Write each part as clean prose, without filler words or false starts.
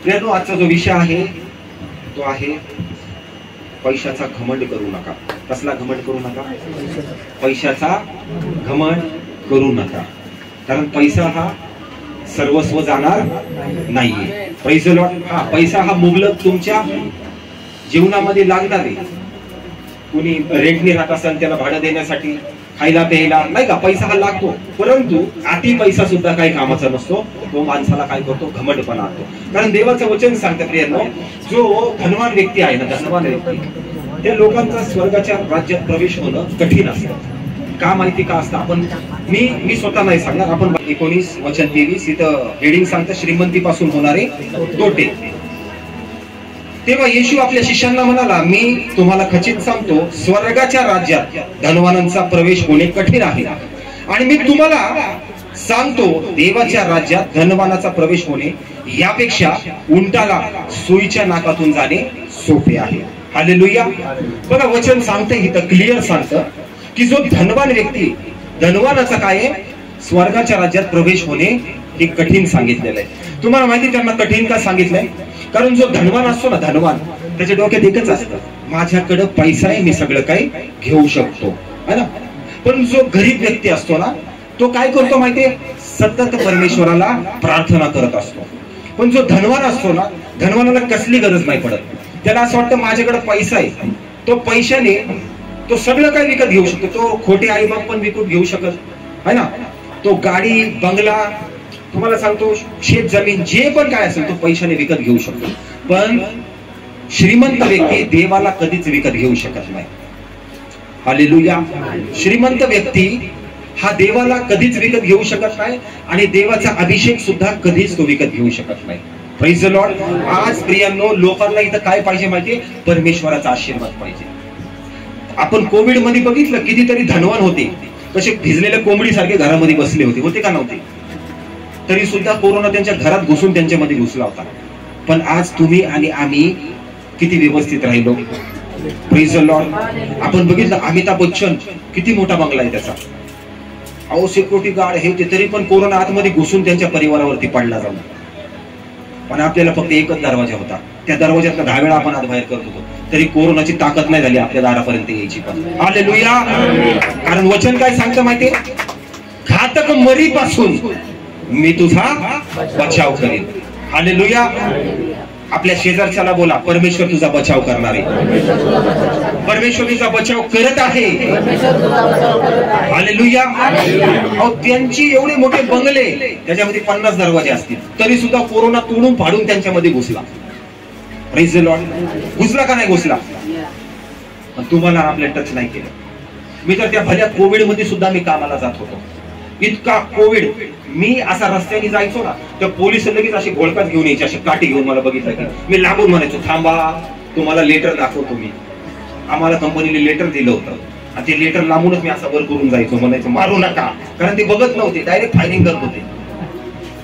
प्रियानो, आजचा जो विषय आहे तो आहे पैशाचा घमंड करू नका. कसला घमंड करू नका? पैशाचा घमंड करू नका. कारण पैसा हा सर्वस्व जाणार नाहीये. पैसा हा पैसा हा मुबलक तुमच्या जीवनामध्ये लागणार आहे. कुणी रेंटने राहत असेल त्याला भाडं देण्यासाठी, खायला प्यायला, नाही का, पैसा हा लागतो. परंतु अति पैसा सुद्धा काही कामाचा नसतो. तो माणसाला काय करतो? घमंडपणा आणतो. कारण देवाचं वचन सांगतं प्रियांनो, जो धनवान व्यक्ती आहे ना, धनवान व्यक्ती, त्या लोकांचा स्वर्गाच्या राज्यात प्रवेश होणं कठीण असतं. का माहिती का असतं? आपण मी स्वतः नाही सांगणार. आपण 19 वचन 23 इथं हेडिंग सांगतं, श्रीमंतीपासून होणारे तोटे. तेव्हा येशू आपल्या शिष्यांना म्हणाला, मी तुम्हाला खचित सांगतो, स्वर्गाच्या राज्यात धनवानांचा प्रवेश होणे कठीण आहे. आणि मी तुम्हाला सांगतो, देवाच्या राज्यात धनवानाचा प्रवेश होणे यापेक्षा उंटाला सुईच्या नाकातून जाणे सोपे आहे. हालेलुया. बघा, वचन सांगतं इथं, क्लिअर सांगतं की जो धनवान व्यक्ती, धनवानाचा काय आहे? स्वर्गाच्या राज्यात प्रवेश होणे हे कठीण सांगितलेलं आहे. तुम्हाला माहिती त्यांना कठीण का सांगितलंय? कारण जो धनवान असतो ना, धनवान, त्याच्या डोक्यात एकच असतं, माझ्याकडे पैसा आहे, मी सगळं काही घेऊ शकतो, है ना. पण जो गरीब व्यक्ती असतो ना, तो काय करतो माहितीये? सतत परमेश्वराला प्रार्थना करत असतो. पण जो धनवान असतो ना, धनवानाला कसली गरज नाही पडत. त्याला असं वाटतं माझ्याकडे पैसा आहे, तो पैशाने तो सगळं काही विकत घेऊ शकतो. तो खोटे आई बाप पण विकत घेऊ शकत, है ना. तो गाडी, बंगला, तुम्हाला सांगतो शेत जमीन, जे पण काय असेल तो पैशाने विकत घेऊ शकतो. पण श्रीमंत व्यक्ती देवाला कधीच विकत घेऊ शकत नाही. हालेलुया. श्रीमंत व्यक्ती हा देवाला कधीच विकत घेऊ शकत नाही आणि देवाचा अभिषेक सुद्धा कधीच तो विकत घेऊ शकत नाही. Praise the Lord. आज प्रियांनो, लोकांना इथं काय पाहिजे माहितीये? परमेश्वराचा आशीर्वाद पाहिजे. आपण कोविड मध्ये बघितलं, कितीतरी धनवान होते, कसे भिजलेल्या कोंबडी सारखे घरामध्ये बसले होते का नव्हते? तरी सुद्धा कोरोना त्यांच्या घरात घुसून त्यांच्यामध्ये घुसला होता. पण आज तुम्ही आणि आम्ही किती व्यवस्थित राहिलो. Praise the Lord. आपण बघितलं, अमिताभ बच्चन, किती मोठा बंगला आहे त्याचा, अहो सिक्युरिटी गार्ड हे ते, तरी पण कोरोना आतमध्ये घुसून त्यांच्या परिवारावरती पडला जाऊन. पण आपल्याला फक्त एकच दरवाजा होता, त्या दरवाज्यातला 10 वेळा आपण आत बाहेर करत होतो, तरी कोरोनाची ताकद नाही झाली आपल्या दारापर्यंत यायची. पण हालेलुया. कारण वचन काय सांगतं माहितीये? घातक मरीपासून मी तुझा बचाव करेन. हालेलुया. आपल्या शेजारच्याला बोला, परमेश्वर तुझा बचाव करणार आहे. परमेश्वर तुझा बचाव करत आहे. हालेलुया. त्यांची एवढे मोठे बंगले, त्याच्यामध्ये 50 दरवाजे असतील, तरी सुद्धा कोरोना तोडून फाडून त्यांच्यामध्ये घुसला. Praise the Lord. घुसला का नाही घुसला? तुम्हाला आपल्या टच नाही केलं. मी तर त्या भल्या कोविड मध्ये सुद्धा मी कामाला जात होतो. इतका कोविड, मी असा रस्त्याने जायचो ना, तर पोलिस लगेच अशी घोळकात घेऊन यायची, अशी काठी घेऊन मला बघितलं की मी लागून म्हणायचो, थांबा, तुम्हाला लेटर दाखवतो मी. आम्हाला कंपनीने लेटर दिलं होतं आणि ते लेटर लांबूनच मी असा वर करून जायचो, म्हणायचो मारू नका, कारण ते बघत नव्हते, डायरेक्ट फायरिंग करत होते.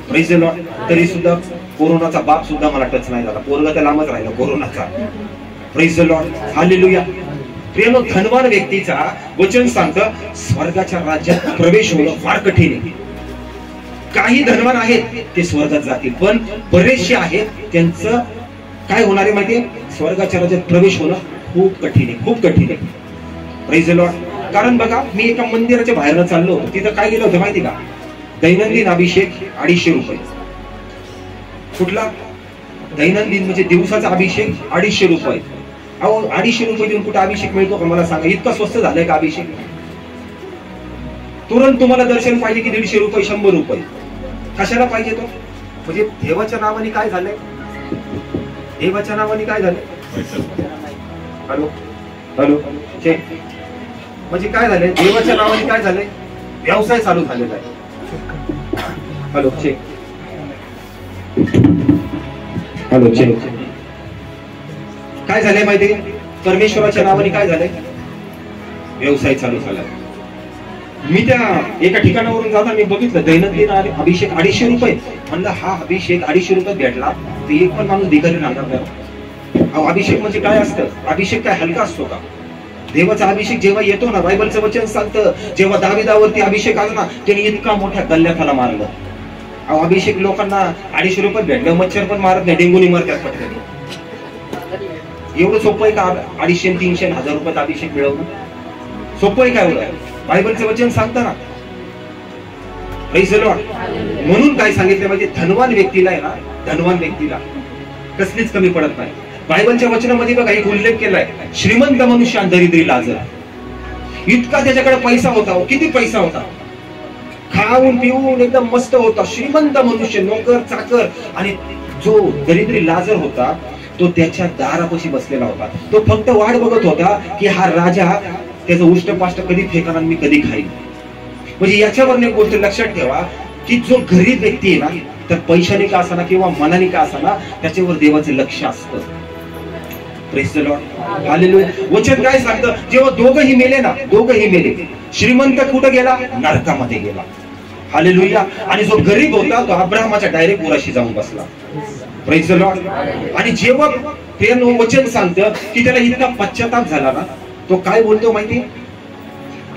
Praise the Lord. तरी सुद्धा कोरोनाचा बाप सुद्धा मला टच नाही झाला. पोरगा तर लांबच राहिला कोरोनाचा. Praise the Lord. हालेलुया. प्रियांनो, धनवान व्यक्तीचा वचन सांगतं, स्वर्गाच्या राज्यात प्रवेश होणं फार कठीण आहे. काही धनवान आहेत ते स्वर्गात जातील, पण बरेचसे आहेत त्यांचं काय होणार आहे माहितीये? स्वर्गाच्या राज्यात प्रवेश होणं खूप कठीण आहे, खूप कठीण आहे. Praise the Lord. कारण बघा, मी एका मंदिराच्या बाहेरनं चाललो होतो, तिथं काय गेलं होतं माहिती का? दैनंदिन अभिषेक 250 रुपये. कुठला? दैनंदिन म्हणजे दिवसाचा अभिषेक 250 रुपये. अहो, 250 रुपये देऊन कुठे अभिषेक मिळतो का? मला सांगा. इतका स्वस्त झालाय का अभिषेक? तुरंत तुम्हाला दर्शन पाहिजे की 150 रुपये, 100 रुपये. कशाला पाहिजे तो? म्हणजे देवाच्या नावाने काय झालंय? देवाच्या नावाने काय झालंय? Hello hello check. म्हणजे काय झालंय? देवाच्या नावाने काय झालंय? व्यवसाय चालू झालेला आहे. Hello check. Hello check. काय झालंय माहिती? परमेश्वराच्या नावाने काय झालंय? व्यवसाय चालू झालाय. मी त्या एका ठिकाणावरून जाता मी बघितलं, दैनंदिन अभिषेक 250 रुपये. म्हणलं, हा अभिषेक 250 रुपये भेटला तर एक पण माणूस भिकारी लागणार नाही. अभिषेक म्हणजे काय असतं? अभिषेक काय हलका असतो का? देवाचा अभिषेक जेव्हा येतो ना, बायबलचं वचन सांगतं, जेव्हा दाविदावरती अभिषेक आला ना, त्याने इतका मोठ्या गल्ल्याखाला मारलं. अहो अभिषेक लोकांना 250 रुपये भेटलं, मच्छर पण मारत नाही, डेंगूनी मरतात पटकन. एवढं सोपं आहे का 250, 300, 1000 रुपयात अभिषेक मिळवणं? सोपं आहे का एवढं? बायबलचं वचन सांगतं ना. Praise the Lord. म्हणून काय सांगितलं म्हणजे धनवान व्यक्तीला आहे ना, धनवान व्यक्तीला कसलीच कमी पडत नाही. बायबलच्या वचनामध्ये बघा एक उल्लेख केलाय, श्रीमंत मनुष्य आणि दरिद्री लाजर. इतका त्याच्याकडे पैसा होता, किती पैसा होता, खाऊन पिऊन एकदम मस्त होता, श्रीमंत मनुष्य, नोकर चाकर. आणि जो दरिद्री लाजर होता तो त्याच्या दारापाशी बसलेला होता. तो फक्त वाट बघत होता की हा राजा त्याचं उष्टपाष्ट कधी फेकणार, मी कधी खाईन. म्हणजे याच्यावर एक गोष्ट लक्षात ठेवा की जो गरीब व्यक्ती आहे ना, तर पैशाने का असाना किंवा मनाने का असाना, त्याच्यावर देवाचं लक्ष असतं. Praise the Lord. हालेलुया. वचन काय सांगतं, जेव्हा दोघंही मेले ना, दोघंही मेले. श्रीमंत कुठं गेला? नरकामध्ये गेला. हालेलुया. आणि जो गरीब होता तो अब्राहमाच्या डायरेक्ट उराशी जाऊन बसला. Praise the Lord. आणि जेव्हा ते वचन सांगतं की त्याला इतका पश्चाताप झाला ना, तो काय बोलतो माहिती,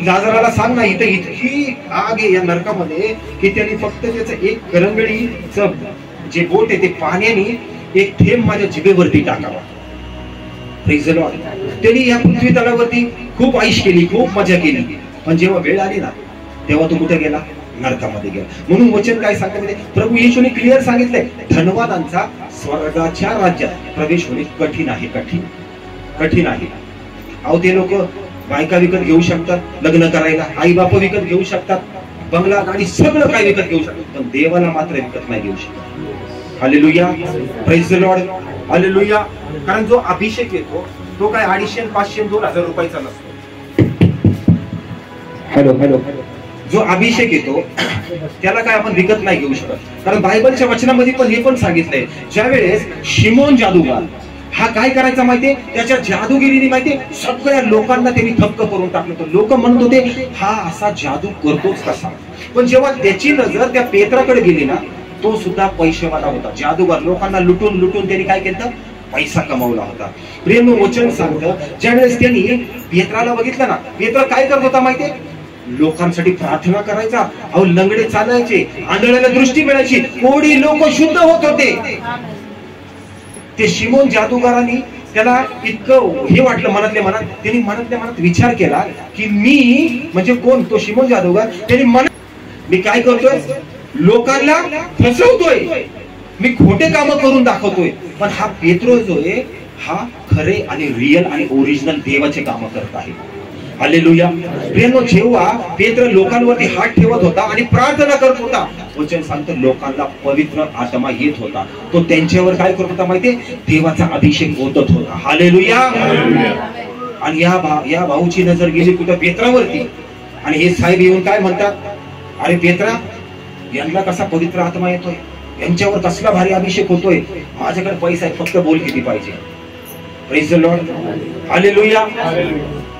लाजराला सांग ना, इथं इतकी आग आहे या नरकामध्ये की त्यांनी फक्त त्याचं एक करंगडीचं जे बोट आहे ते पाण्याने एक थेंब माझ्या जिभेवरती टाकावा. Praise the Lord. त्यांनी या पृथ्वी तलावरती खूप आईश केली, खूप मजा केली, पण जेव्हा वेळ आली ना तेव्हा तो कुठे गेला? नरकामध्ये गेला. म्हणून वचन काय सांगतं म्हणजे प्रभू येशूने क्लिअर सांगितलंय, धनवानांचा स्वर्गाच्या राज्यात प्रवेश होणे कठीण आहे, कठीण कठीण आहे. अहो ते लोक बायका विकत घेऊ शकतात, लग्न करायला आई बाप विकत घेऊ शकतात, बंगला गाडी सगळं काय विकत घेऊ शकतात, पण देवाला मात्र विकत नाही घेऊ शकत. Hallelujah. Praise the Lord. Hallelujah. कारण जो अभिषेक येतो तो काय 250, 500, 2000 रुपयाचा नसतो. Hello hello. जो अभिषेक येतो त्याला काय आपण विकत नाही घेऊ शकत. कारण बायबलच्या वचनामध्ये पण हे पण सांगितलंय, ज्यावेळेस शिमोन जादूगार हा काय करायचा माहितीये, त्याच्या जादूगिरीने माहितीये सगळ्या लोकांना त्यांनी थक्क करून टाकलं होतं. लोक म्हणत होते हा असा जादू करतोच कसा. पण जेव्हा त्याची नजर त्या पेत्राकडे गेली ना, तो सुद्धा पैसेवाला होता, जादूगार. लोकांना लुटून लुटून त्यांनी काय केलं? पैसा कमावला होता. प्रेम वचन सांगतं, ज्यावेळेस त्यांनी पेत्राला बघितलं ना, पेत्र काय करत होता माहितीये, लोकांसाठी प्रार्थना करायचा. अहो लंगडे चालायचे, आंधळ्याला दृष्टी मिळायची, कोडी लोक शुद्ध होत होते. ते शिमोन जादूगारांनी त्याला इतकं हे वाटलं मनातल्या मनात, त्यांनी मनातल्या मनात विचार केला की मी म्हणजे कोण? तो शिमोन जादूगार. त्यांनी मी काय करतोय? लोकांना फसवतोय, मी खोटे काम करून दाखवतोय. पण हा पेत्रो जो आहे हा खरे आणि रिअल आणि ओरिजिनल देवाचे काम करत आहे. हालेलुया. प्रेम जेव्हा पेत्र लोकांवरती हात ठेवत होता आणि प्रार्थना करत होता, वचन सांगतं लोकांना पवित्र आत्मा येत होता. तो त्यांच्यावर काय करत होता माहितीये? देवाचा अभिषेक होतच होता. हालेलुया. आणि या भाऊची नजर गेली कुठं? पेत्रावरती. आणि हे साहेब येऊन काय म्हणतात, अरे पेत्रा, यांना कसा पवित्र आत्मा येतोय, यांच्यावर कसला भारी अभिषेक होतोय, माझ्याकडे पैसा आहे, फक्त बोल किती पाहिजे. Praise the Lord. हालेलुया.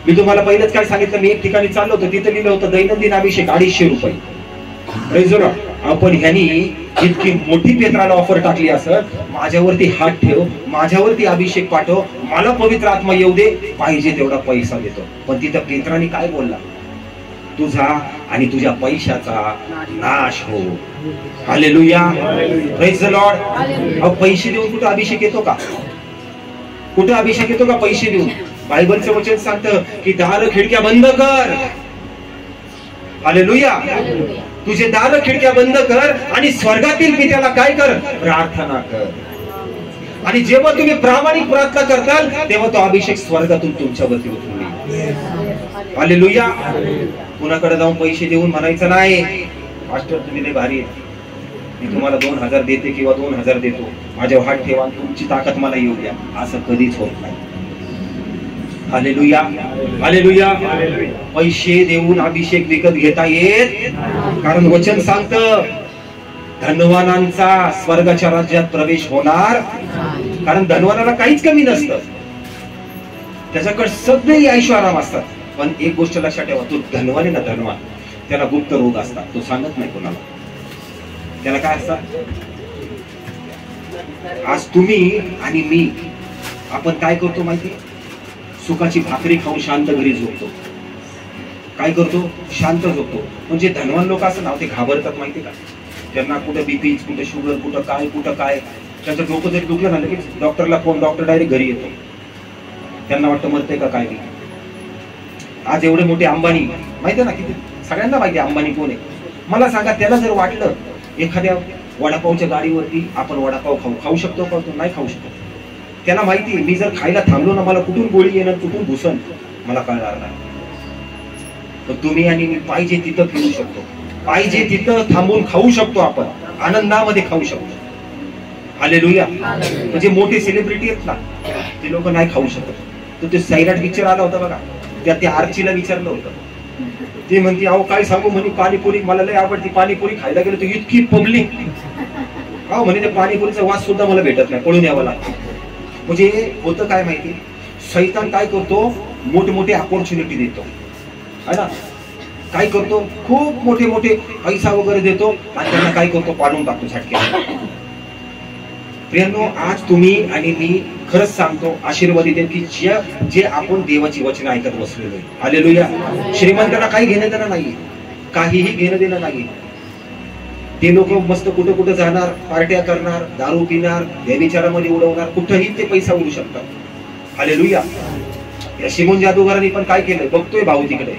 मी तुम्हाला पहिलेच काय सांगितलं, मी एक ठिकाणी चाललो होतो, तिथे लिहिलं होतं दैनंदिन अभिषेक 250 रुपये. Praise the Lord. आपण ह्यांनी इतकी मोठी पेत्राला ऑफर टाकली असं, माझ्यावरती हात ठेव, माझ्यावरती अभिषेक पाठव, मला पवित्र आत्मा येऊ दे, पाहिजे तेवढा पैसा देतो. पण तिथं पेत्राने काय बोलला? तुझा आणि तुझ्या पैशाचा नाश हो. हालेलुया. Praise the Lord. अहो पैसे देऊन कुठं अभिषेक येतो का? कुठं अभिषेक येतो का पैसे देऊन? बायबलचं वचन सांगतं की दार खिडक्या बंद कर. हालेलुया. तुझे दार खिडक्या बंद कर आणि स्वर्गातील पित्याला काय कर? प्रार्थना कर. आणि जेव्हा तुम्ही प्रामाणिक प्रार्थना करताल तेव्हा तो अभिषेक स्वर्गातून तुमच्यावरती उतरून येईल. हालेलुया. कुणाकडे जाऊन पैसे देऊन म्हणायचं नाही, मास्टर तुम्ही लय भारी आहे, मी तुम्हाला 2000 देते किंवा 2000 देतो, माझ्यावर हात ठेवा, तुमची ताकद मला येऊ द्या. असं कधीच होत नाही. हालेलुया. हालेलुया. पैसे देऊन अभिषेक विकत घेता येत, कारण वचन सांगतं धनवानांचा स्वर्गाच्या राज्यात प्रवेश होणार. कारण धनवानाला काहीच कमी नसतं, त्याच्याकडे सगळे ऐशोआराम असतात. पण एक गोष्ट लक्षात ठेवा, तो धनवान आहे ना, धनवान, त्याला गुप्त रोग असतात, तो सांगत नाही कोणाला. त्याला काय असतात? आज तुम्ही आणि मी आपण काय करतो माहिती? सुखाची भाकरी खाऊन शांत घरी झोपतो. काय करतो? शांत झोपतो. म्हणजे धनवान लोक असं ना, ते घाबरतात माहिती का? त्यांना कुठं बीपी, कुठं शुगर, कुठं काय त्यांचं डोकं जरी दुखलं ना लगेच डॉक्टरला फोन, डॉक्टर डायरेक्ट घरी येतो. त्यांना वाटतं मरतंय का काय नाही. आज एवढे मोठे अंबानी माहिती आहे ना, किती सगळ्यांना माहिती आहे अंबानी कोण आहे. मला सांगा, त्याला जर वाटलं एखाद्या वडापावच्या गाडीवरती आपण वडापाव खाऊ शकतो का? नाही खाऊ शकतो. त्याला माहिती आहे मी जर खायला थांबलो ना मला कुठून गोळी येणार, कुठून घुसन मला कळणार नाही. तर तुम्ही आणि मी पाहिजे तिथं फिरू शकतो, पाहिजे तिथं थांबून खाऊ शकतो, आपण आनंदामध्ये खाऊ शकतो. हालेलुया. म्हणजे मोठे सेलिब्रिटी आहेत ना ते लोक नाही खाऊ शकत. तर ते सैराट पिक्चर आला होता बघा, त्या आर्चीला विचारलं होतं, ती म्हणते अहो काय सांगू म्हणे पाणीपुरी मला लय आवडती, पाणीपुरी खायला गेलो तर इतकी पब्लिक, अहो म्हणे त्या पाणीपुरीचा वास सुद्धा मला भेटत नाही, पळून यावं लागतं. म्हणजे होतं काय माहिती, शैतान काय करतो, मोठे अपॉर्च्युनिटी देतो है ना, काय करतो खूप मोठे पैसा वगैरे देतो आणि त्यांना काय करतो पाडून टाकतो झटक्यात. प्रियांनो, आज तुम्ही आणि मी खरंच सांगतो आशीर्वादित आहे की जे आपण देवाची वचनं ऐकत बसलेलो आहे. हालेलुया. श्रीमंतांना काही घेणं देणं नाही, काहीही घेणं देणं नाही. ते लोक मस्त कुठं जाणार, पार्ट्या करणार, दारू पिणार, व्यभिचारामध्ये उडवणार, कुठंही ते पैसा उडू शकतात. हालेलुया. या शिमोन जादूगारांनी पण काय केलंय बघतोय भाऊ तिकडे,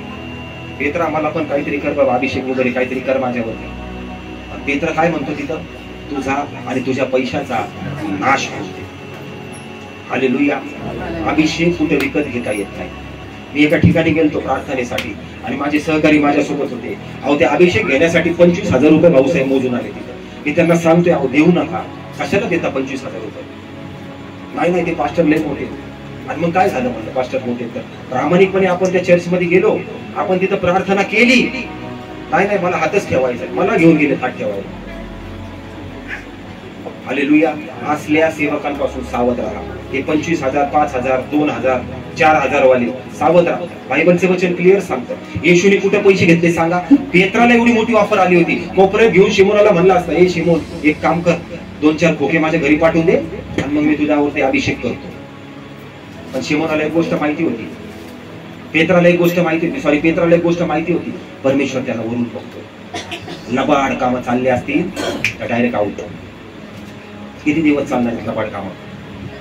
पेत्रा मला पण काहीतरी कर बाबा, अभिषेक वगैरे काहीतरी कर माझ्यावरती. पेत्रा काय म्हणतो तिथं, तुझा आणि तुझ्या पैशाचा नाश होतो. हालेलुया. अभिषेक कुठे विकत घेता येत नाही. मी एका ठिकाणी गेलतो प्रार्थनेसाठी आणि माझे सहकारी माझ्यासोबत होते. अहो ते अभिषेक घेण्यासाठी 25,000 रुपये भाऊसाहेब मोजून आले तिथे. मी त्यांना सांगतोय अहो देऊ नका, कशाला देता 25,000 रुपये. नाही ते पास्टर लय मोठे. आणि मग काय झालं म्हणलं, पास्टर मोठे तर प्रामाणिकपणे आपण त्या चर्चमध्ये गेलो, आपण तिथं प्रार्थना केली. नाही मला हातच ठेवायचा, मला घेऊन गेले हात ठेवायला. हालेलुया. असल्या सेवकांपासून सावध राहा. हे 25,000, 5,000, 2,000, 4,000 वाले सावध राहा. बायबलचे वचन क्लिअर सांगतं. येशूने कुठे पैसे घेतले सांगा. पेत्राला एवढी मोठी ऑफर आली होती, कोपऱ्यात घेऊन शिमोनाला म्हणला असता, हे शिमोन एक काम कर, 2-4 खोके माझ्या घरी पाठवून दे आणि मग मी तुझ्यावरती अभिषेक करतो. पण शिमोनाला एक गोष्ट माहिती होती, पेत्राला एक गोष्ट माहिती होती, परमेश्वर त्याला वरून बघतो. लबाड कामं चालले असतील तर डायरेक्ट आउट. किती दिवस चालणार लबाड कामं?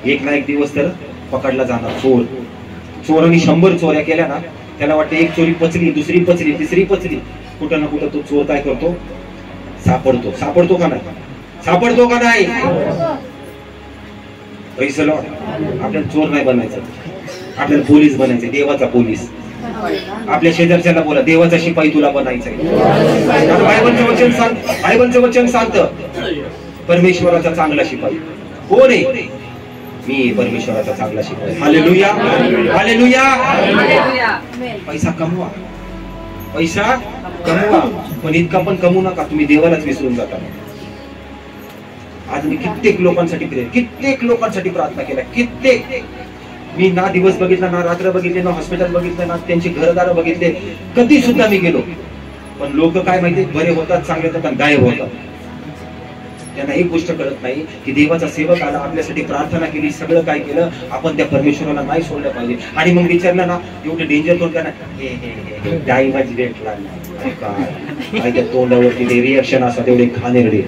एक ना एक दिवस तर पकडला जाणार. चोरांनी 100 चोऱ्या केल्या ना, त्याला वाटतं एक चोरी पचली, दुसरी पचली, तिसरी पचली, कुठं ना कुठं तो चोर काय करतो, सापडतो का नाही? पैसे लॉट. आपल्याला चोर नाही बनायचं, आपल्याला पोलीस बनायचं, देवाचा पोलीस. आपल्या शेजारच्याला बोला, देवाचा शिपाई तुला बनायचंय. बायबलचं वचन सांगतं परमेश्वराचा चांगला शिपाई कोण आहे? मी परमेश्वराचा चांगला शिपाई. हालेलुया. पैसा कमवा, पण इतका पण कमवू नका तुम्ही देवालाच विसरून जाता. आज मी कित्येक लोकांसाठी प्रार्थना केल्या. मी ना दिवस बघितला, ना रात्र बघितले, ना हॉस्पिटल बघितलं, ना त्यांची घरदार बघितले, कधी सुद्धा मी गेलो. पण लोक काय माहिती, बरे होतात, चांगले होतात, गायब होतात. त्यांना एक गोष्ट कळत नाही की देवाचा सेवक आला, आपल्यासाठी प्रार्थना केली, सगळं काय केलं, आपण त्या परमेश्वराला नाही सोडलं पाहिजे. आणि मग विचारलं ना, एवढे डेंजर होत ना, डायमाची डेट लागली काय त्या तोंडावरती रिएक्शन असतात तेवढे घाणेरडे.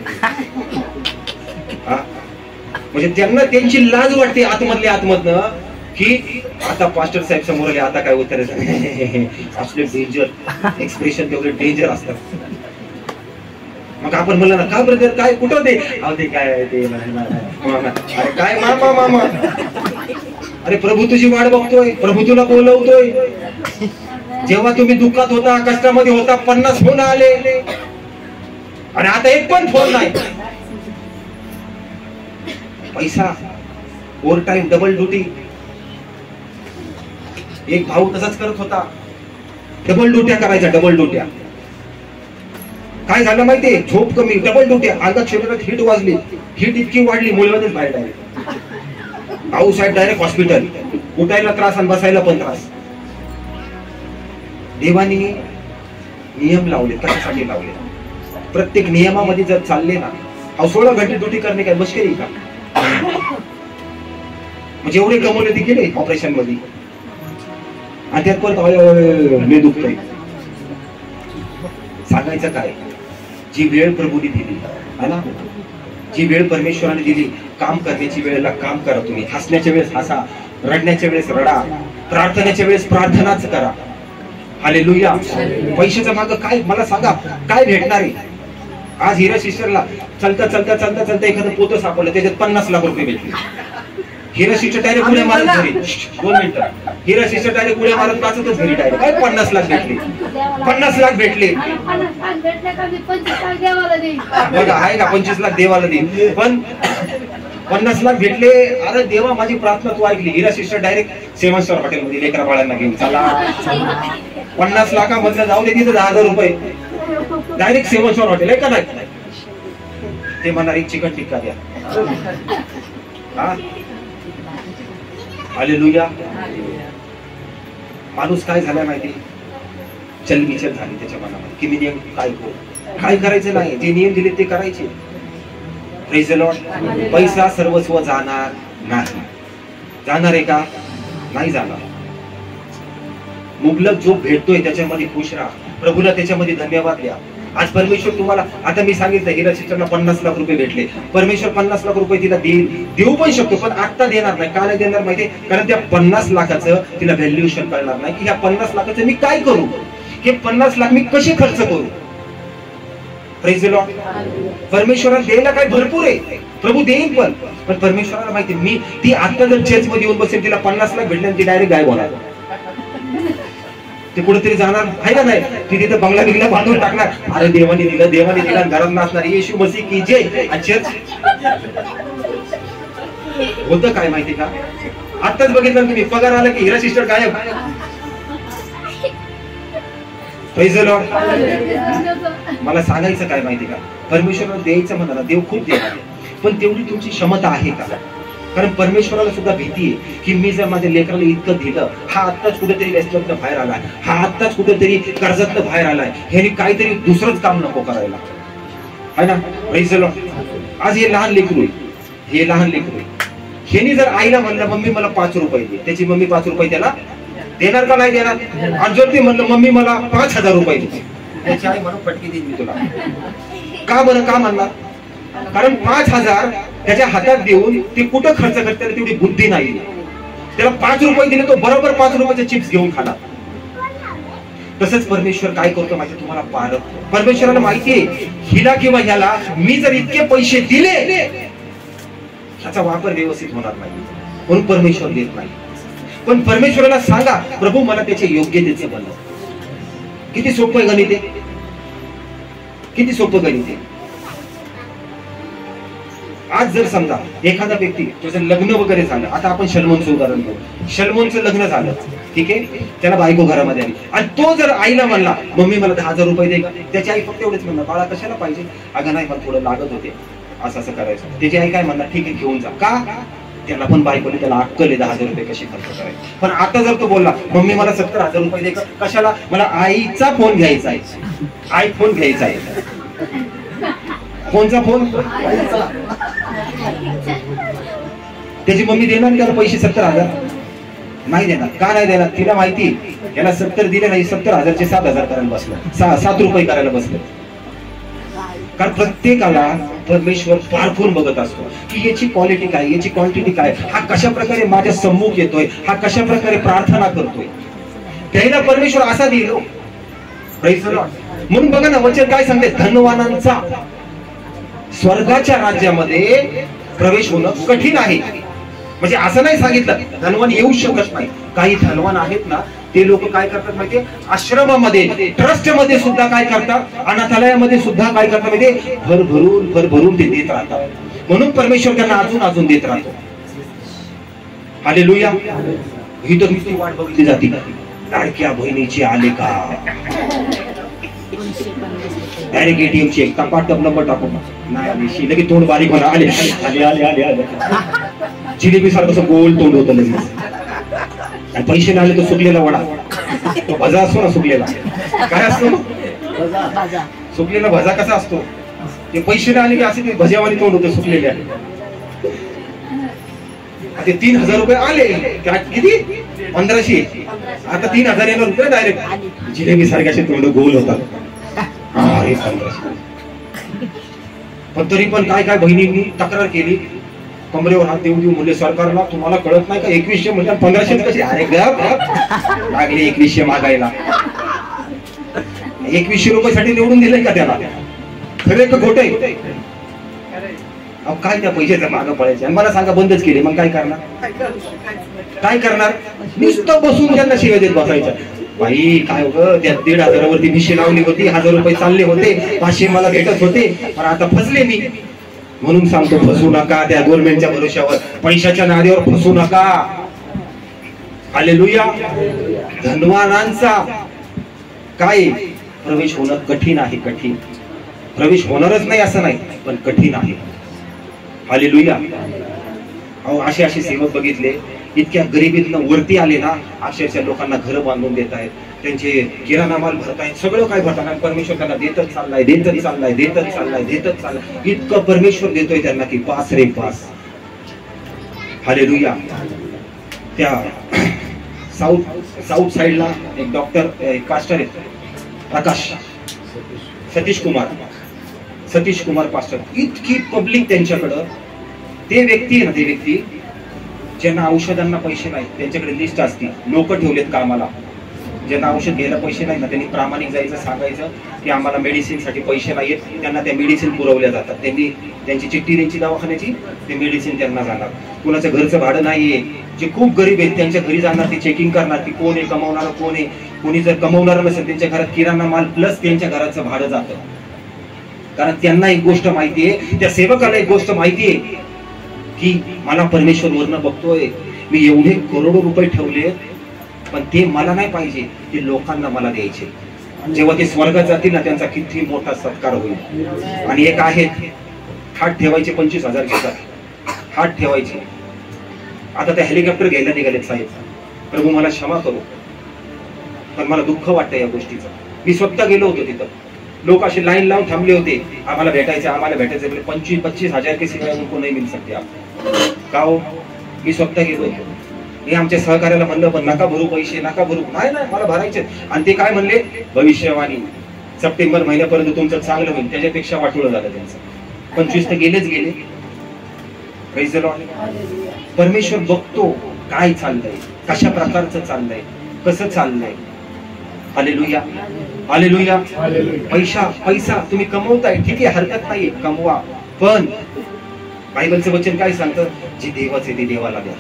म्हणजे त्यांना त्यांची लाज वाटते आतमधनं की आता पास्टर साहेब समोर आले, आता काय उत्तर असले डेंजर एक्सप्रेशन तेवढे डेंजर असतात. मग आपण म्हणलं ना, का ब्रदर काय कुठं ते, अहो ते काय ते अरे काय मामा, अरे प्रभू तुझी वाट बघतोय, प्रभू तुला बोलवतोय. जेव्हा तुम्ही दुःखात होता, कष्टामध्ये होता, 50 फोन आले आणि आता एक पण फोन नाही. पैसा, ओव्हर टाइम, डबल ड्युटी. एक भाऊ तसाच करत होता, डबल ड्युट्या करायचा. काय झालं माहितीये, झोप कमी, डबल ड्युट्या, अंगात शरीरात हीट वाजली, हीट इतकी वाढली मुळव्याधच बाहेर डायरेक्ट. भाऊ साहेब डायरेक्ट हॉस्पिटल, उठायला त्रास आणि बसायला पण त्रास. देवानी नियम लावले, कशासाठी लावले? प्रत्येक नियमामध्ये जर चालले ना, 16 घंटे ड्युटी करणे काय मुश्किल का? म्हणजे एवढे कमवले ते गेले ऑपरेशन मध्ये आणि त्यात परत मी दुखतोय. सांगायचं काय, जी वेळ प्रभूने दिली है ना, जी वेळ परमेश्वराने दिली, काम करण्याची वेळेला काम करा तुम्ही, हसण्याच्या वेळेस हसा, रडण्याच्या वेळेस रडा, प्रार्थनेच्या वेळेस प्रार्थनाच करा. हालेलुया. पैशाच्या मागे काय मला सांगा, काय भेटणार आहे? आज हिरा सिस्टरला चलता चलता चलता चलता एखादं पोतं सापडलं, त्याच्यात 50 लाख रुपये भेटले. हिरा सिस्टर डायरेक्ट उड्या मारत घरी, 2 मिनिटं, हिरा सिस्टर डायरेक्ट उड्या मारत वाचतच घरी डायरेक्ट. काय 50 लाख भेटले, 50 लाख भेटले. बघा आहे का, 25 लाख देवाला देईल, पण 50 लाख भेटले. अरे देवा माझी प्रार्थना तू ऐकली. हिरा सिस्टर डायरेक्ट 7 स्टार हॉटेलमध्ये लेकरा बाळांना घेऊन चला. 50 लाखामधलं जाऊ दे, तिथं 10,000 रुपये डायरेक्ट 7 स्टार हॉटेल आहे का नाही? ते म्हणणार एक चिकन टिक्का द्या. हा, हालेलुया. माणूस काय झाला माहिती, चलबिचल झाली त्याच्या मनामध्ये की मी नियम काय करायचं नाही, जे नियम दिले ते करायचे. Praise the Lord. पैसा सर्वस्व जाणार नाही. जाणार आहे का? नाही जाणार. मुबलक जो भेटतोय त्याच्यामध्ये खुश राहा, प्रभूला त्याच्यामध्ये धन्यवाद द्या. आज परमेश्वर तुम्हाला, आता मी सांगितलं हिरा सिस्टरला 50 लाख रुपये भेटले, परमेश्वर 50 लाख रुपये तिला देऊ पण शकतो, पण आता देणार नाही. का नाही देणार माहितीये? कारण त्या 50 लाखाचं तिला व्हॅल्युएशन कळणार नाही की ह्या 50 लाखाचं मी काय करू, हे 50 लाख मी कसे खर्च करू. Praise the Lord. परमेश्वराला द्यायला काय भरपूर आहे, प्रभू देईल, पण परमेश्वराला माहिती मी ती आता जर चर्च मध्ये येऊन बसेल, तिला 50 लाख भेटले ती डायरेक्ट गायब होणार. ते कुठेतरी जाणार आहे का नाही, ती तिथं बंगला बिंगला बांधून टाकणार. अरे देवाने दिलं, देवाने दिला, घरात नाचणार येशू मसीह की जय. चर्च होतं काय माहिती का, आताच बघितलं तुम्ही, पगार आला की हिरा सिस्टर गायब. Praise the Lord. मला सांगायचं काय माहिती का, परमेश्वराला द्यायचं म्हणाला, देव खूप देणार, पण तेवढी तुमची क्षमता आहे का? कारण परमेश्वराला सुद्धा भीती आहे की मी जर माझ्या लेकराला इतकं दिलं, हा आत्ताच कुठेतरी व्यसनातनं बाहेर आलाय, हा आत्ताच कुठेतरी कर्जातनं बाहेर आलाय, ह्यानी काहीतरी दुसरंच काम नको करायला, है ना. Praise the Lord. आज हे लहान लेकरू आहे, हे लहान लेकरू आहे, ह्यानी जर आईला म्हणलं मम्मी मला 5 रुपये दे, त्याची मम्मी 5 रुपये त्याला देणार का नाही देणार? आणि जर ते म्हणलं मम्मी मला 5,000 रुपये दे, त्याची आई म्हणून पटकी देईन मी तुला. का बरं, का म्हणणार? कारण 5,000 त्याच्या हातात देऊन ते कुठं खर्च करते तेवढी बुद्धी नाही. त्याला 5 रुपये दिले, तो बरोबर 5 रुपयाचे चिप्स घेऊन खाणार. तसंच परमेश्वर काय करतो माहिती तुम्हाला? परमेश्वराला माहितीये हिला किंवा ह्याला मी जर इतके पैसे दिले, ह्याचा वापर व्यवस्थित होणार नाही, म्हणून परमेश्वर देत नाही. पण परमेश्वराला सांगा प्रभू मला त्याचे योग्यतेचे बनव. किती सोपं गणित आहे, किती सोपं गणित आहे. आज जर समजा एखादा व्यक्ती त्याचं लग्न वगैरे झालं, आता आपण शलमोनचं उदाहरण घेऊ, शलमोनचं लग्न झालं, ठीक आहे, त्याला बायको घरामध्ये आली आणि तो जर आईला म्हणला मम्मी मला 10,000 रुपये दे का, त्याची आई फक्त एवढेच म्हणणार बाळा कशाला पाहिजे, अगं नाही मला थोडं लागत होते, असं असं करायचं. त्याची आई काय म्हणणार ठीक आहे घेऊन जा. का? त्याला पण बायकोने त्याला अक्कल आहे 10,000 रुपये कशी खर्च करायचे. पण आता जर तो बोलला मम्मी मला 70,000 रुपये दे का, कशाला, मला आईचा फोन घ्यायचा आहे, आयफोन घ्यायचा आहे. फोनचा फोन त्याची मम्मी देणार त्याला पैसे 70,000? नाही देणार. का नाही देणार? तिला माहिती याला 70 दिले नाही, 70,000चे 7,000 करायला बसलं, 7 रुपये करायला बसलं. कारण प्रत्येकाला परमेश्वर पारखून बघत असतो की याची क्वालिटी काय, याची क्वांटिटी काय, हा कशा प्रकारे माझ्या सम्मुख येतोय, हा कशा प्रकारे प्रार्थना करतोय. त्याला परमेश्वर असा दिलो. Praise the Lord. म्हणून बघा ना वचन काय सांगते, धनवानांचा स्वर्गाच्या राज्यामध्ये प्रवेश होणं कठीण आहे. म्हणजे असं नाही सांगितलं धनवान येऊ शकत नाही. काही धनवान आहेत ना, ते लोक काय करतात माहितीये, आश्रमामध्ये, ट्रस्ट मध्ये सुद्धा काय करतात, अनाथालयामध्ये सुद्धा काय करतात माहितीये, भरभरून ते देत राहतात. म्हणून परमेश्वर त्यांना अजून अजून देत राहतो. हालेलुया. ही तर नुसती वाट बघितली जाते, लाडक्या बहिणीची आले का, डायरेक्ट ATM ची टपाटप नंबर टाकून नाही, लगेच तोंड बारीक होणार, आले आले आले आले आले, जिलेबी सारखं गोल तोंड होतं लगेच. पैसे नाही आले तर सुकलेला वडा, तो भजा असतो ना सुकलेला, काय असतो सुकलेला भजा कसा असतो, ते पैसे नाही आले की असे ते भज्यावानी तोंड होतं सुकलेल्या. ते 3,000 रुपये आले, किती 1,500, आता 3,000 येणार रुपये डायरेक्ट जिलेबी सारखे असे तोंड गोल होतात. पण तरी पण काय काय बहिणींनी तक्रार केली, कमरेवर हात देऊ देऊ म्हणले सरकारला तुम्हाला कळत नाही का 2100 म्हणजे 1500 कसे? अरे गप लागले 2100 मागायला. 2100 रुपयासाठी निवडून दिले का त्याला? खरे का खोटे? काय त्या पैशाचं मागं पडायचे? आणि मला सांगा बंदच केले, मग काय करणार? काय करणार? नुसतं बसून त्यांना शिव्या देत बसायच्या. बाई काय होतं, त्या 1500 वरती भिशी लावली होती, 1000 रुपये चालले होते, 500 मला भेटत होते, पण आता फसले मी. म्हणून सांगतो फसू नका त्या गव्हर्नमेंटच्या भरोश्यावर, पैशाच्या नादीवर फसू नका. हालेलुया. धनवानांचा काय प्रवेश होणं कठीण आहे, कठीण. प्रवेश होणारच नाही असं नाही, पण कठीण आहे. हालेलुया. अहो असे असे सेवक बघितले, इतक्या गरिबीतनं वरती आले ना, अक्षरशः लोकांना घर बांधून देत आहेत, त्यांचे किराणा माल भरतायत, सगळं काय भरताना परमेश्वर त्यांना देतच चाललाय, देतच चाललाय, देतच चाललाय, देतच चाललाय. इतकं परमेश्वर देतोय त्यांना की पास रे पास. हालेलुया. त्या साऊथ साइडला एक डॉक्टर, एक पास्टर आहेत, प्रकाश सतीश कुमार पास्टर. इतकी पब्लिक त्यांच्याकडं. ते व्यक्ती आहे ना, ते व्यक्ती ज्यांना औषधांना पैसे नाहीत त्यांच्याकडे लिस्ट असते, लोक ठेवलेत कामाला. ज्यांना औषध घ्यायला पैसे नाही ना, त्यांनी प्रामाणिक जायचं, सांगायचं की आम्हाला मेडिसिन साठी पैसे नाहीत, त्यांना त्या मेडिसिन पुरवल्या जातात. त्यांनी त्यांची चिठ्ठी द्यायची दवाखान्याची, ते मेडिसिन त्यांना जाणार. कुणाचं घरचं भाडं नाहीये, जे खूप गरीब आहेत त्यांच्या घरी जाणार, ते चेकिंग करणार की कोण आहे, कमावणारा कोण आहे. कोणी जर कमावणार नसेल त्यांच्या घरात किराणा माल प्लस त्यांच्या घराचं भाडं जातं. कारण त्यांना एक गोष्ट माहितीये, त्या सेवकाला एक गोष्ट माहितीये की मला परमेश्वर वरनं बघतोय, मी एवढे करोडो रुपये ठेवले, पण ते मला नाही पाहिजे, ते लोकांना मला द्यायचे. जेव्हा ते स्वर्गात जातील ना, त्यांचा किती मोठा सत्कार होईल. आणि एक आहेत, हात ठेवायचे 25,000 घेतात, हात ठेवायचे. आता ते हेलिकॉप्टर घ्यायला निघालेत साहेब, प्रभू मला क्षमा करू, पण मला दुःख वाटतं या गोष्टीचं. मी स्वतः गेलो होतो तिथं, लोक असे लाईन लावून थांबले होते, आम्हाला भेटायचे. 25,000 के सिवाय उनको नहीं मिल सकते आप. का हो? मी स्वतः गेलो होतो. मी आमच्या सहकार्याला म्हणलं पण नका भरू पैसे, नका भरू. नाही मला भरायचे. आणि ते काय म्हणले, भविष्यवाणी सप्टेंबर महिन्यापर्यंत तुमचं चांगलं होईल. त्याच्यापेक्षा वाटोळं झालं त्यांचं. 25 तर गेलेच गेले. Praise the Lord. परमेश्वर बघतो काय चाललंय, कशा प्रकारचं चाललंय, कसं चाललंय. हालेलुया. हालेलुया. पैसा तुम्ही कमवताय, ठीक आहे, हरकत नाही, कमवा. पण बायबलचं वचन काय सांगतं, जे देवाचे ते देवाला द्या.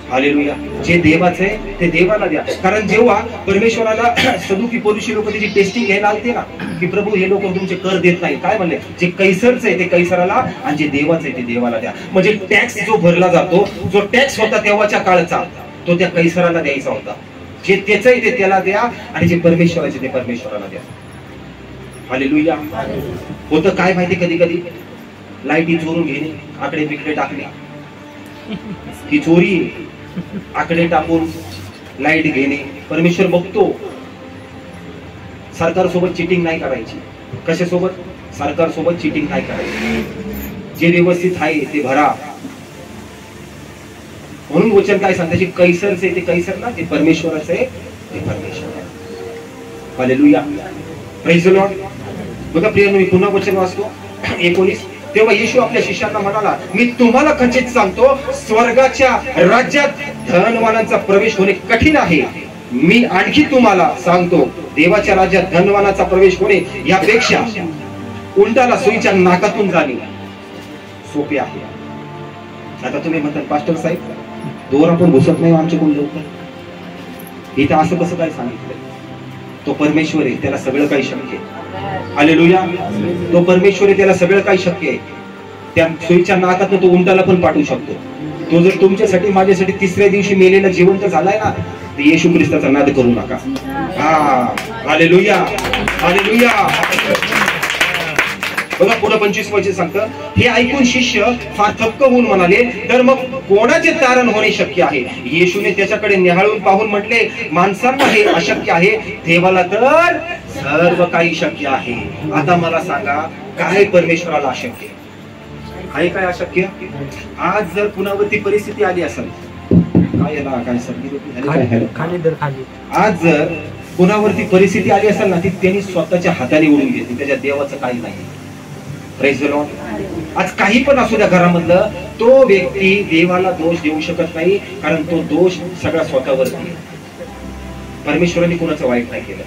हालेलुया. जे देवाचे ते देवाला द्या. कारण जेव्हा परमेश्वराला सदुकी पुरुषी लोक त्याची टेस्टिंग घ्यायला आलते ना, की प्रभू हे लोक तुमचे कर देत नाही, काय म्हणले, जे कैसरचं आहे ते कैसराला आणि जे देवाचं आहे ते देवाला द्या. म्हणजे टॅक्स जो भरला जातो, जो टॅक्स होता तेव्हाच्या काळचा, तो त्या कैसराला द्यायचा होता. जे त्याचं आहे ते त्याला द्या, आणि जे परमेश्वराचे ते परमेश्वराला द्या. हालेलुया. होतं काय माहिती, कधी कधी लाईटी चोरून घेणे, आकडे बिकडे टाकणे, ही चोरी. आकडे टाकून लाईट घेणे, परमेश्वर बघतो. सरकार सोबत चिटिंग नाही करायची. कशासोबत? सरकार सोबत चिटिंग नाही करायची. जे व्यवस्थित आहे ते भरा. म्हणून वचन काय सांगतं, जे कैसरचे ते कैसरला, ते परमेश्वराचे ते परमेश्वर. हालेलुया. Praise the Lord. बघा प्रियांनो, मी पुन्हा वचन वाचतो 19. तेव्हा येशू आपल्या शिष्यांना म्हणाला, मी तुम्हाला खचित सांगतो, स्वर्गाच्या राज्यात धनवानांचा प्रवेश होणे कठीण आहे. मी आणखी तुम्हाला सांगतो, देवाच्या राज्यात धनवानाचा प्रवेश होणे यापेक्षा उंटाला सुईच्या नाकातून जाणे सोपे आहे. आता तुम्ही म्हणतात, पास्टर साहेब दोर आपण घुसत नाही आमच्याकडून लवकर, इथं असं कसं काय सांगितलंय? तो परमेश्वर आहे, त्याला सगळं काही शक्य आहे. हालेलुया. तो परमेश्वर आहे, त्याला सगळं काही शक्य आहे. त्या सुईच्या नाकातून तो उंटाला पण पाठवू शकतो. तो जर तुमच्यासाठी माझ्यासाठी तिसऱ्या दिवशी मेलेला जिवंत झालाय ना, तर येशू ख्रिस्ताचा नाद करू नका. हालेलुया. हालेलुया. बघा पुढे 25 वचन सांगतं, हे ऐकून शिष्य फार थक्क होऊन म्हणाले, तर मग कोणाचे तारण होणे शक्य आहे? येशूने त्याच्याकडे निहाळून पाहून म्हटले, माणसांना हे अशक्य आहे, देवाला तर सर्व काही शक्य आहे. आता मला सांगा, काय परमेश्वराला अशक्य आहे? काय अशक्य? आज जर कुणावरती परिस्थिती आली असेल, आज जर कुणावरती परिस्थिती आली असेल ना, ती त्यांनी स्वतःच्या हाताने ओढून घेतली, त्याच्या देवाचं काही नाही. Praise the Lord. आज काही पण असू द्या घरामधलं, तो व्यक्ती देवाला दोष देऊ शकत नाही, कारण तो दोष सगळा स्वतःवरती आहे. परमेश्वरांनी कुणाचं वाईट नाही केलं,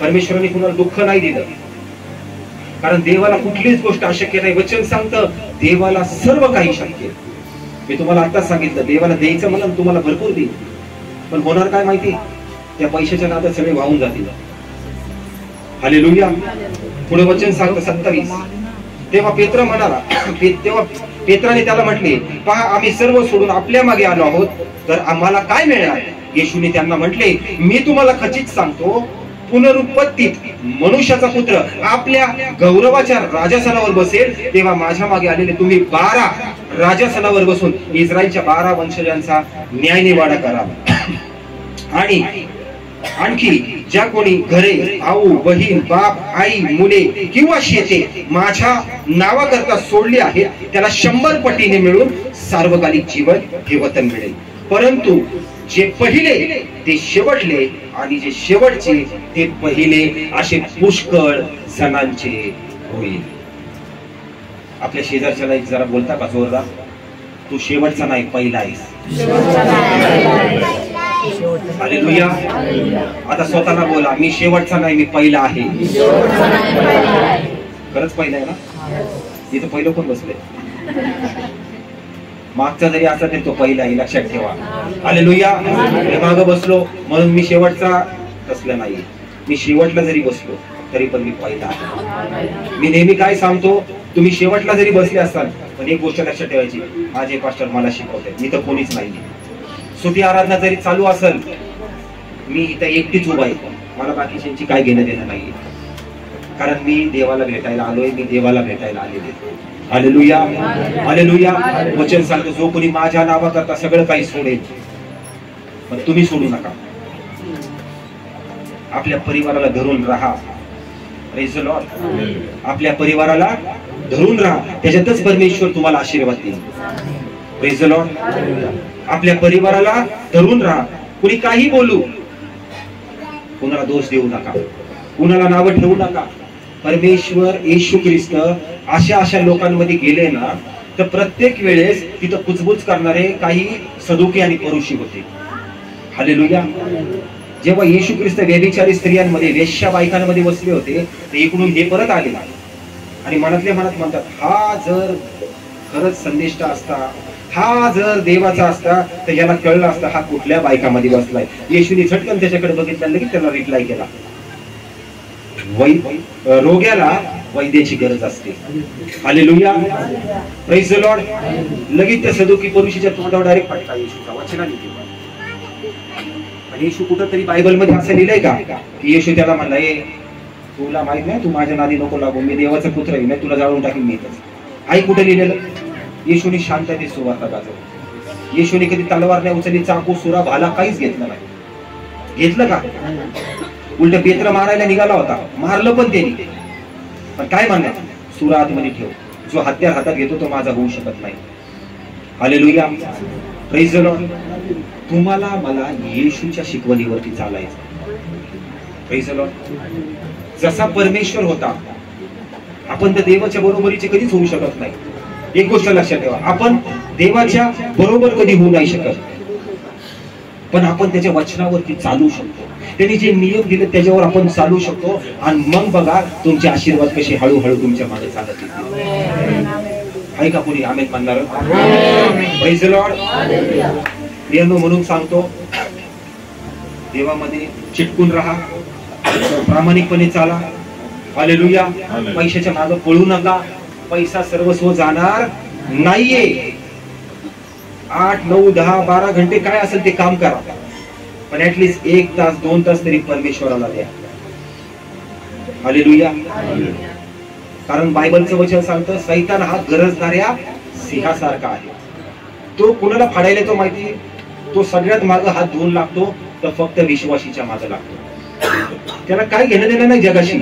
परमेश्वरांनी कुणाला दुःख नाही दिलं, कारण देवाला कुठलीच गोष्ट अशक्य नाही. वचन सांगतं देवाला सर्व काही शक्य आहे. मी तुम्हाला आताच सांगितलं, देवाला द्यायचं म्हणून तुम्हाला भरपूर देईल, पण होणार काय माहिती, त्या पैशाच्या नादात सगळे वाहून जातील. हालेलुया. पुढे वचन सांगतं 27. तेव्हा पेत्र म्हणाला, तेव्हा पेत्राने त्याला म्हटले, पहा आम्ही सर्व सोडून आपल्या मागे आलो आहोत, तर आम्हाला काय मिळणार? येशूने त्यांना म्हटले, मी तुम्हाला खचित सांगतो, पुनरुत्पत्तीत मनुष्याचा पुत्र आपल्या गौरवाच्या राजासनावर बसेल, तेव्हा माझ्या मागे आलेले तुम्ही 12 राजासनावर बसून इस्रायलच्या 12 वंशजांचा न्यायनिवाडा करावा. आणि आणखी ज्या कोणी घरे, भाऊ बहीण, बाप आई, मुले किंवा शेते माझ्या नावाकरता सोडली आहेत, त्याला 100 पटीने मिळून सार्वकालिक जीवन हे वतन मिळेल. परंतु जे पहिले ते शेवटले, आणि जे शेवटचे ते पहिले, असे पुष्कळ जणांचे होईल. आपल्या शेजारच्याला एक जरा बोलता का जोरदार, तू शेवटचा नाही पहिला आहेस. हालेलुया. आता स्वतःला बोला, मी शेवटचा नाही, मी पहिला आहे. खरंच पहिला आहे ना? इथं पहिलं कोण बसले? मागचा जरी असला तरी तो पहिला आहे, लक्षात ठेवा. हालेलुया. मी मागं बसलो म्हणून मी शेवटचा तसलं नाही, मी शेवटला जरी बसलो तरी पण मी पहिला आहे. मी नेहमी काय सांगतो, तुम्ही शेवटला जरी बसले असाल, पण एक गोष्ट लक्षात ठेवायची, माझे पास्टर मला शिकवते, मी तर कोणीच नाही. स्तुती आराधना जरी चालू असेल, मी इथं एकटीच उभा आहे, मला बाकीच्यांची काय घेणं देणं नाहीये, कारण मी देवाला भेटायला आलोय, मी देवाला भेटायला आलेले. हालेलुया. हालेलुया. वचन सांगतो, जो कोणी माझ्या नावाकरता सगळं काही सोडेल, पण तुम्ही सोडू नका. आपल्या परिवाराला धरून राहा. Praise the Lord. आपल्या परिवाराला धरून राहा, त्याच्यातच परमेश्वर तुम्हाला आशीर्वाद देईल. Praise the Lord. आपल्या परिवाराला धरून राहा. कुणी काही बोलू, कुणाला दोष देऊ नका, कुणाला नावं ठेवू नका. परमेश्वर येशू ख्रिस्त अशा लोकांमध्ये गेले ना, तर प्रत्येक वेळेस तिथं कुचबुच करणारे काही सदुकी आणि परुषी होते. हालेलुया. जेव्हा येशू ख्रिस्त व्यभिचारी स्त्रियांमध्ये, वेश्या बायकांमध्ये बसले होते, तर इकडून हे परत आले आणि मनातल्या मनात म्हणतात, हा जर खरंच संदेष्टा असता, हा जर देवाचा असता, तर याला कळलं असतं हा कुठल्या बायकामध्ये बसलाय. येशूने झटकन त्याच्याकडे बघितलं, लगेच त्याला रिप्लाय केला, रोग्याला वैद्याची गरज असते. हालेलुया. Praise the Lord. लगेच त्या सदुकी पुरुषीच्या तोंडावर डायरेक्ट फटका येशूचा वचनाने दिला. आणि येशू कुठंतरी बायबल मध्ये असं लिहिलंय का की येशू त्याला म्हणला, ए तुला माहित नाही, तू माझ्या नादी नको लागू, मी देवाचा पुत्र आहे, नाही तुला जाळून टाकीन मी इथंच. आई कुठे लिहिलेलं? येशूने शांततेत सुवार्ता गाजवली. येशूने कधी तलवार नाही उचलली, चाकू, सुरा, भाला काहीच घेतलं नाही. घेतलं का? उलट पेत्र मारायला निघाला होता, मारलं पण त्यांनी. पण काय म्हणणार, सुरा आतमध्ये ठेव, जो हत्यार हातात घेतो तो माझा होऊ शकत नाही. हालेलुया. Praise the Lord. तुम्हाला मला येशूच्या शिकवणीवरती चालायचं. Praise the Lord. जसा परमेश्वर होता, आपण तर देवाच्या बरोबरीचे कधीच होऊ शकत नाही. एक गोष्ट लक्षात ठेवा, आपण देवाच्या बरोबर कधी होऊ नाही शकत, पण आपण त्याच्या वचनावरती चालू शकतो. त्यांनी जे नियम दिले त्याच्यावर आपण चालू शकतो, आणि मग बघा तुमचे आशीर्वाद कसे हळूहळू तुमच्या मागे चालत येतील. आहे का कोणी आमेन म्हणणार? Praise the Lord. प्रियांनो, म्हणून सांगतो, देवामध्ये चिटकून राहा, प्रामाणिकपणे चाला. हालेलुया. पैशाच्या मागे पळू नका. पैसा सर्वस्व जाणार नाहीये. 8, 9, 10, 12 घंटे काय असेल ते काम करा, पण ऍटलीस्ट 1 तास 2 तास तरी परमेश्वराला द्या. हालेलुया. कारण बायबलचं वचन सांगतं, सैतान हा गरजणाऱ्या सिंहासारखा आहे. तो कुणाला फाडायला तो माहिती, तो सगळ्यात मागे हात धुवून लागतो, तर फक्त विश्वासीच्या मागे लागतो. त्याला काय घेणं देणं नाही जगाशी.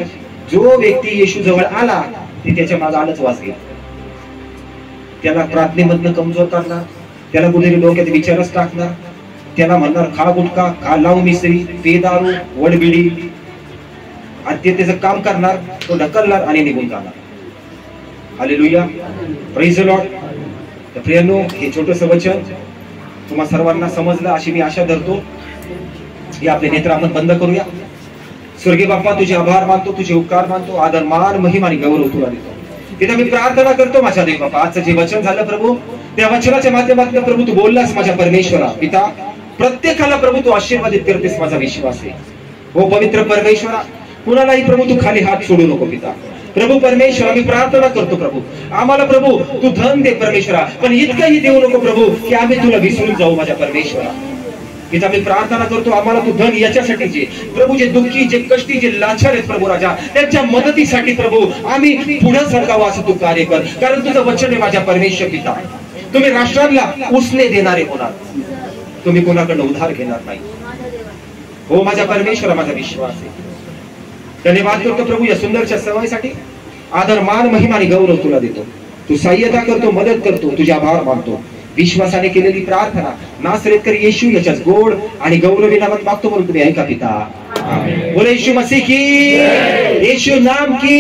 जो व्यक्ती येशू जवळ आला ते त्याच्या मागे आलंच वास घेत. त्याला प्रार्थनेमधनं कमजोर करणार, त्याला कुठेतरी डोक्यात विचारच टाकणार, त्याला म्हणणार खा गुटखा, खा लावू मिसरी, पे दारू, वडबिडी, आणि ते त्याचं काम करणार, तो ढकलणार आणि निघून जाणार. Hallelujah, praise the Lord. तर प्रियांनो, हे छोटंसं वचन तुम्हा सर्वांना समजलं अशी मी आशा धरतो. हे आपले नेत्र आपण बंद करूया. स्वर्गीय बाप्पा, तुझे आभार मानतो, तुझे उपकार मानतो, आदर मान महिमा आणि गौरव तुला देतो. तिथे मी प्रार्थना करतो माझ्या देव बाप्पा, आजचं जे वचन झालं प्रभू, त्या वचनाच्या माध्यमातून प्रभू तू बोललास माझ्या परमेश्वरा पिता. प्रत्येकाला प्रभू तू आशीर्वादित करतेस, माझा विश्वास आहे. हो पवित्र परमेश्वरा, कुणालाही प्रभू तू खाली हात सोडू नको पिता. प्रभू परमेश्वरा, मी प्रार्थना करतो प्रभू, आम्हाला प्रभू तू धन दे परमेश्वरा, पण इतकंही देऊ नको प्रभू की आम्ही तुला विसरून जाऊ माझ्या परमेश्वरा. पिता मी प्रार्थना करतो, आम्हाला तू धन याच्यासाठी जे प्रभू, जे दुःखी, जे कष्टी, जे लाचार आहेत प्रभू राजा, त्यांच्या मदतीसाठी प्रभू आम्ही पुढे सरकावं असं तू कार्य कर. कारण तुझं वचन आहे माझ्या परमेश्वर पिता, तुम्ही राष्ट्रांना उसने देणारे होणार, तुम्ही कोणाकडनं उधार घेणार नाही. हो माझ्या परमेश्वरा, माझा विश्वास आहे. धन्यवाद करतो प्रभू या सुंदरच्या सवयीसाठी. आदर मान महिमा आणि गौरव तुला देतो. तू सहाय्यता करतो, मदत करतो, तुझे आभार मानतो. विश्वासाने केलेली प्रार्थना नासरेतकरी येशू याच्याच गोड आणि गौरवी नामात मागतो म्हणून तुम्ही ऐका पिता. बोले येशू मसीह की, येशू नाम की.